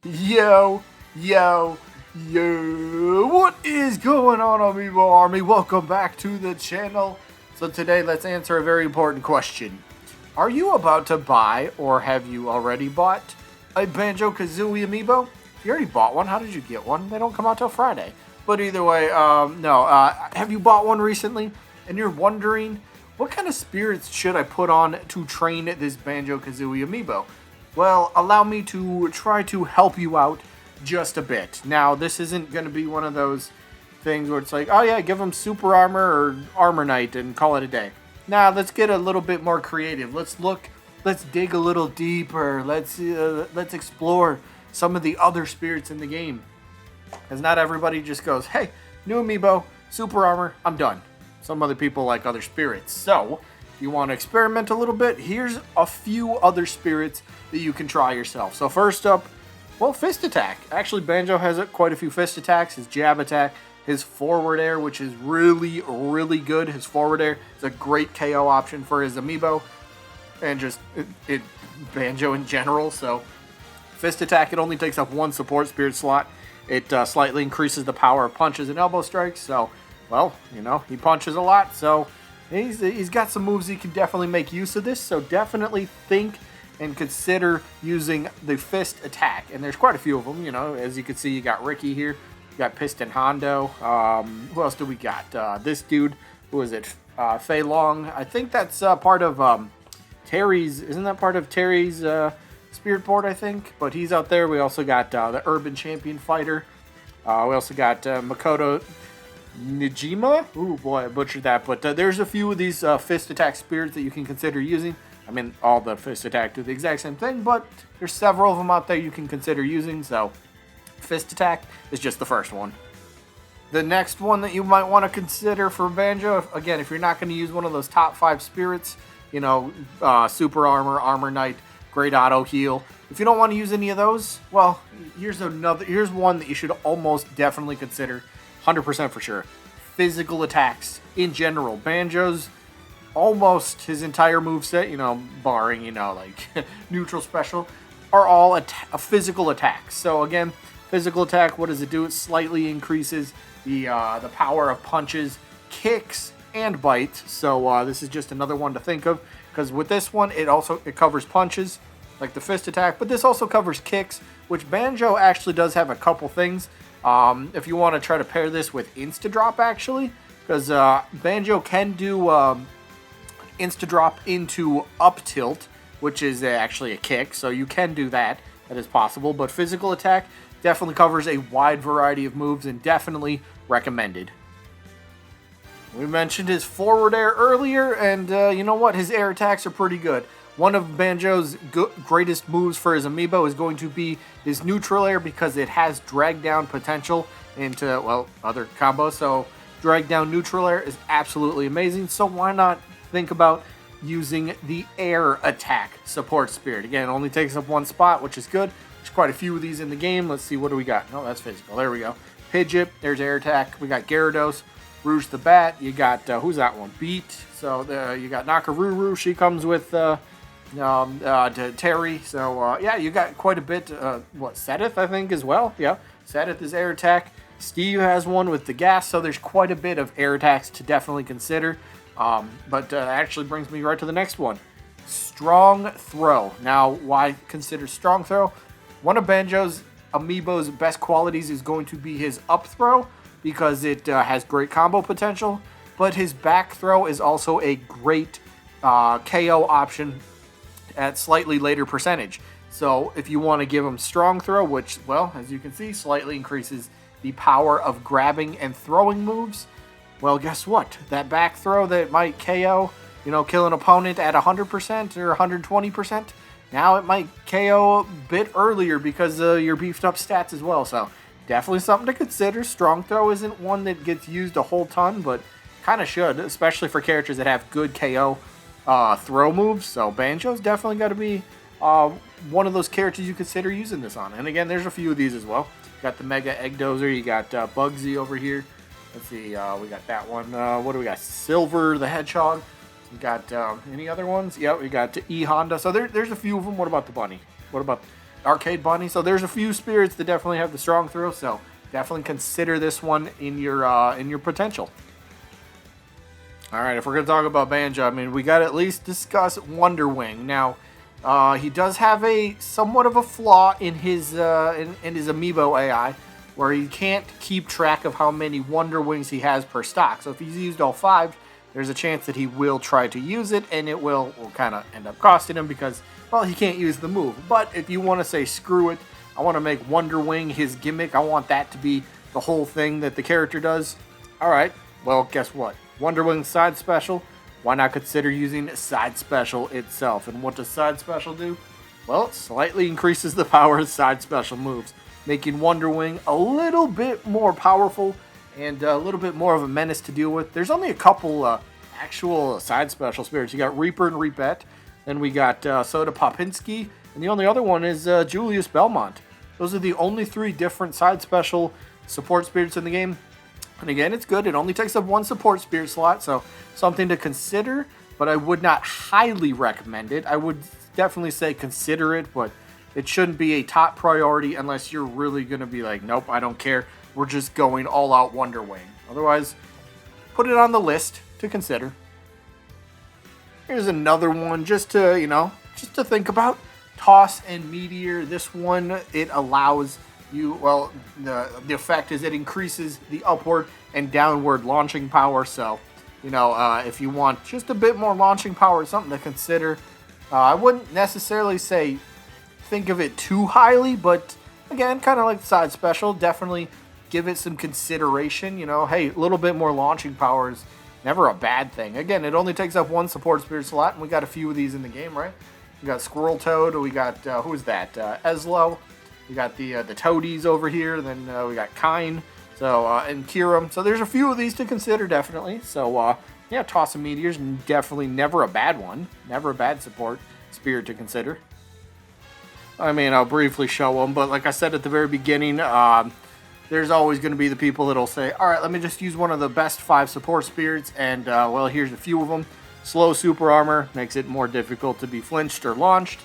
Yo, yo, yo, what is going on, Amiibo Army? Welcome back to the channel. So today, let's answer a very important question. Are you about to buy, or have you already bought, a Banjo Kazooie Amiibo? If you already bought one, how did you get one? They don't come out till Friday. But either way, no. Have you bought one recently, and you're wondering, what kind of spirits should I put on to train this Banjo Kazooie Amiibo? Well, allow me to try to help you out just a bit. Now, this isn't going to be one of those things where it's like, oh yeah, give them super armor or armor knight and call it a day. Now, let's get a little bit more creative. Let's dig a little deeper. Let's explore some of the other spirits in the game. Because not everybody just goes, hey, new amiibo, super armor, I'm done. Some other people like other spirits. So, if you want to experiment a little bit, here's a few other spirits that you can try yourself. So first up, well, fist attack. Actually, Banjo has quite a few fist attacks. His jab attack, his forward air, which is really, really good. His forward air is a great KO option for his amiibo. And just Banjo in general. So fist attack, it only takes up one support spirit slot. It slightly increases the power of punches and elbow strikes. So, well, you know, he punches a lot. So he's got some moves he can definitely make use of this. So definitely think and consider using the fist attack. And there's quite a few of them, you know. As you can see, you got Ricky here. You got Piston Hondo. Who else do we got? This dude, who is it? Fei Long. I think that's part of Terry's. Isn't that part of Terry's spirit board, I think? But he's out there. We also got the Urban Champion Fighter. We also got Makoto Nijima. Ooh, boy, I butchered that. But there's a few of these fist attack spirits that you can consider using. I mean, all the fist attack do the exact same thing, but there's several of them out there you can consider using, so fist attack is just the first one. The next one that you might want to consider for Banjo, again, if you're not going to use one of those top 5 spirits, you know, super armor, armor knight, great auto heal. If you don't want to use any of those, well, here's one that you should almost definitely consider, 100% for sure. Physical attacks in general. Banjo's almost his entire moveset, you know, barring, you know, like neutral special, are all physical attacks. So again, physical attack, what does it do? It slightly increases the power of punches, kicks, and bites. So this is just another one to think of, because with this one, it covers punches, like the fist attack, but this also covers kicks, which Banjo actually does have a couple things. If you want to try to pair this with Insta Drop, actually, because Banjo can do Insta Drop into up tilt, which is actually a kick, so you can do that. That is possible, but physical attack definitely covers a wide variety of moves and definitely recommended. We mentioned his forward air earlier, and you know what? His air attacks are pretty good. One of Banjo's greatest moves for his amiibo is going to be his neutral air, because it has drag down potential into, well, other combos. So drag down neutral air is absolutely amazing. So why not think about using the air attack support spirit? Again, it only takes up one spot, which is good. There's quite a few of these in the game. Let's see, what do we got? No, that's physical. There we go. Pidgeot, there's air attack. We got Gyarados, Rouge the Bat. You got, who's that one? Beat. So you got Nakaruru. She comes with Terry. So yeah, you got quite a bit. Sedith, I think, as well. Yeah, Sedith is air attack. Steve has one with the gas. So there's quite a bit of air attacks to definitely consider. But actually brings me right to the next one. Strong Throw. Now, why consider Strong Throw? One of Banjo's amiibo's best qualities is going to be his up throw, because it has great combo potential, but his back throw is also a great KO option at slightly later percentage. So if you want to give him Strong Throw, which, well, as you can see, slightly increases the power of grabbing and throwing moves, well, guess what? That back throw that might KO, you know, kill an opponent at 100% or 120%, now it might KO a bit earlier because of your beefed up stats as well. So definitely something to consider. Strong Throw isn't one that gets used a whole ton, but kind of should, especially for characters that have good KO throw moves. So Banjo's definitely got to be one of those characters you consider using this on. And again, there's a few of these as well. You got the Mega Egg Dozer. You got Bugsy over here. Let's see, we got that one. What do we got? Silver the Hedgehog. We got any other ones? Yeah, we got E Honda. So there's a few of them. What about the bunny? What about Arcade Bunny. So there's a few spirits that definitely have the strong throw. So definitely consider this one in your potential. All right, if we're gonna talk about Banjo, I mean, we got to at least discuss Wonder Wing. Now, he does have a somewhat of a flaw in his amiibo AI, where he can't keep track of how many Wonder Wings he has per stock. So if he's used all 5, there's a chance that he will try to use it, and it will kind of end up costing him because, well, he can't use the move. But if you want to say, screw it, I want to make Wonder Wing his gimmick, I want that to be the whole thing that the character does. All right, well, guess what? Wonder Wing side special, why not consider using side special itself? And what does side special do? Well, it slightly increases the power of side special moves, making Wonder Wing a little bit more powerful and a little bit more of a menace to deal with. There's only a couple actual side special spirits. You got Reaper and Reapette, then we got Soda Popinski, and the only other one is Julius Belmont. Those are the only 3 different side special support spirits in the game. And again, it's good. It only takes up 1 support spirit slot, so something to consider, but I would not highly recommend it. I would definitely say consider it, but it shouldn't be a top priority unless you're really going to be like, nope, I don't care. We're just going all out Wonder Wing. Otherwise, put it on the list to consider. Here's another one just to, just to think about. Toss and Meteor. This one, it allows you, well, the effect is it increases the upward and downward launching power. So, if you want just a bit more launching power, it's something to consider. I wouldn't necessarily say think of it too highly, but again, kind of like the side special, definitely give it some consideration. Hey, a little bit more launching power is never a bad thing. Again, it only takes up 1 support spirit slot, and we got a few of these in the game, right? We got Squirrel Toad, we got, who's that? Eslo. We got the Toadies over here, then we got Kine, so, and Kiram. So there's a few of these to consider, definitely. So, yeah, Toss of Meteors, definitely never a bad one. Never a bad support spirit to consider. I mean, I'll briefly show them, but like I said at the very beginning, there's always going to be the people that'll say, all right, let me just use one of the best 5 support spirits, and, well, here's a few of them. Slow Super Armor makes it more difficult to be flinched or launched.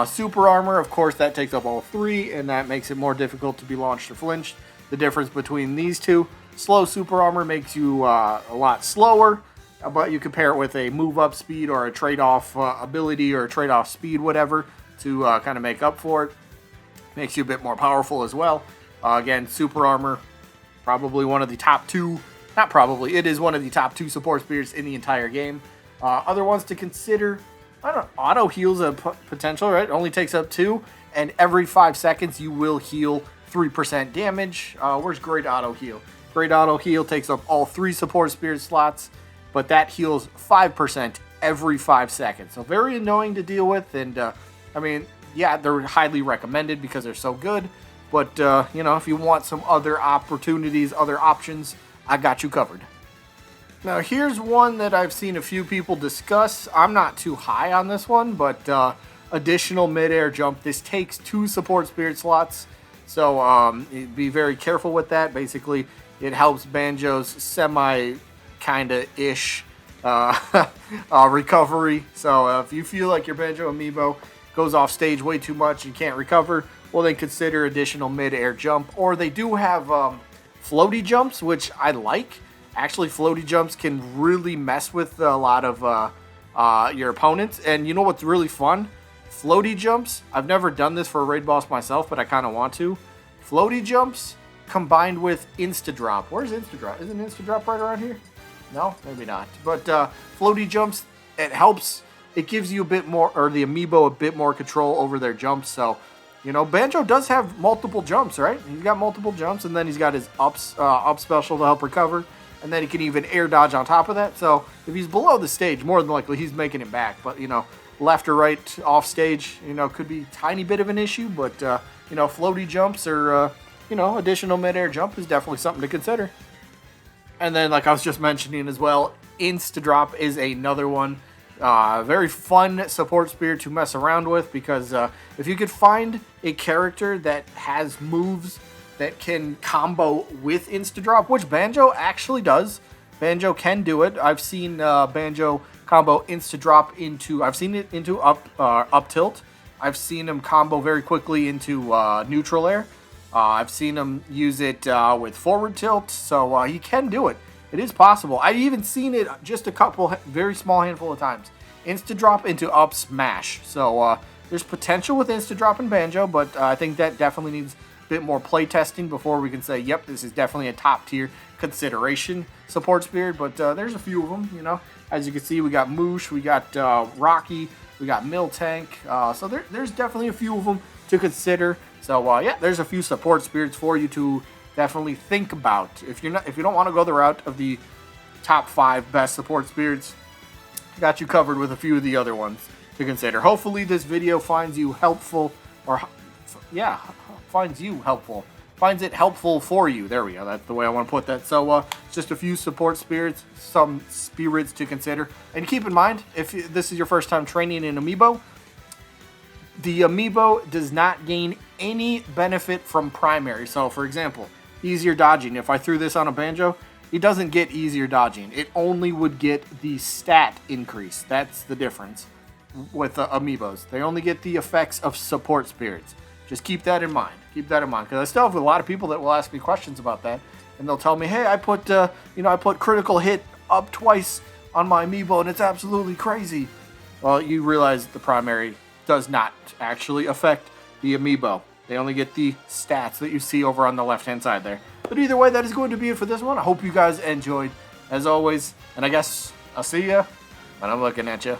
Super Armor, of course, that takes up all 3, and that makes it more difficult to be launched or flinched. The difference between these two, Slow Super Armor makes you a lot slower, but you compare it with a move-up speed or a trade-off ability or a trade-off speed, whatever, to kind of make up for it. Makes you a bit more powerful as well. Again, Super Armor, probably one of the top 2, not probably, it is one of the top 2 support spirits in the entire game. Other ones to consider, I don't know, auto heal's a potential, right? It only takes up 2, and every 5 seconds you will heal 3% damage. Where's Great Auto Heal? Great Auto Heal takes up all 3 support spirit slots, but that heals 5% every 5 seconds. So very annoying to deal with, and I mean, yeah, they're highly recommended because they're so good, but if you want some other opportunities, other options, I got you covered. Now, here's one that I've seen a few people discuss. I'm not too high on this one, but additional mid-air jump. This takes 2 support spirit slots, so be very careful with that. Basically, it helps Banjo's semi-kinda-ish recovery. So if you feel like your Banjo Amiibo goes off stage way too much and can't recover, well, then consider additional mid-air jump. Or they do have floaty jumps, which I like. Actually, floaty jumps can really mess with a lot of your opponents. And you know what's really fun? Floaty jumps. I've never done this for a raid boss myself, but I kind of want to. Floaty jumps combined with Insta Drop. Where's Insta Drop? Isn't Insta Drop right around here? No, maybe not. But floaty jumps, it helps. It gives you a bit more, or the Amiibo, a bit more control over their jumps. So, Banjo does have multiple jumps, right? He's got multiple jumps, and then he's got his up special to help recover. And then he can even air dodge on top of that. So if he's below the stage, more than likely he's making it back. But, left or right off stage, could be a tiny bit of an issue. But, floaty jumps or, additional mid-air jump is definitely something to consider. And then, like I was just mentioning as well, Insta Drop is another one. Very fun support spirit to mess around with because if you could find a character that has moves that can combo with Insta Drop, which Banjo actually does. Banjo can do it. I've seen Banjo combo Insta Drop into, I've seen it into up tilt. I've seen him combo very quickly into neutral air. I've seen him use it with forward tilt, so he can do it. It is possible. I've even seen it just a couple, very small handful of times. Insta Drop into up smash. So there's potential with Insta Drop and Banjo, but I think that definitely needs a bit more play testing before we can say, yep, this is definitely a top tier consideration support spirit. But there's a few of them, you know. As you can see, we got Moosh, we got Rocky, we got Miltank. So there's definitely a few of them to consider. So yeah, there's a few support spirits for you to definitely think about. If you don't want to go the route of the top 5 best support spirits, got you covered with a few of the other ones to consider. Hopefully this video finds you helpful, or yeah, finds it helpful for you. There we go. That's the way I want to put that. So just a few support spirits, some spirits to consider. And keep in mind, if this is your first time training in Amiibo, the Amiibo does not gain any benefit from primary. So for example, easier dodging. If I threw this on a Banjo, it doesn't get easier dodging. It only would get the stat increase. That's the difference with the Amiibos. They only get the effects of support spirits. Just keep that in mind. Keep that in mind, because I still have a lot of people that will ask me questions about that, and they'll tell me, "Hey, I put I put critical hit up twice on my Amiibo, and it's absolutely crazy." Well, you realize the primary does not actually affect the Amiibo. They only get the stats that you see over on the left-hand side there. But either way, that is going to be it for this one. I hope you guys enjoyed, as always, and I guess I'll see ya when I'm looking at you.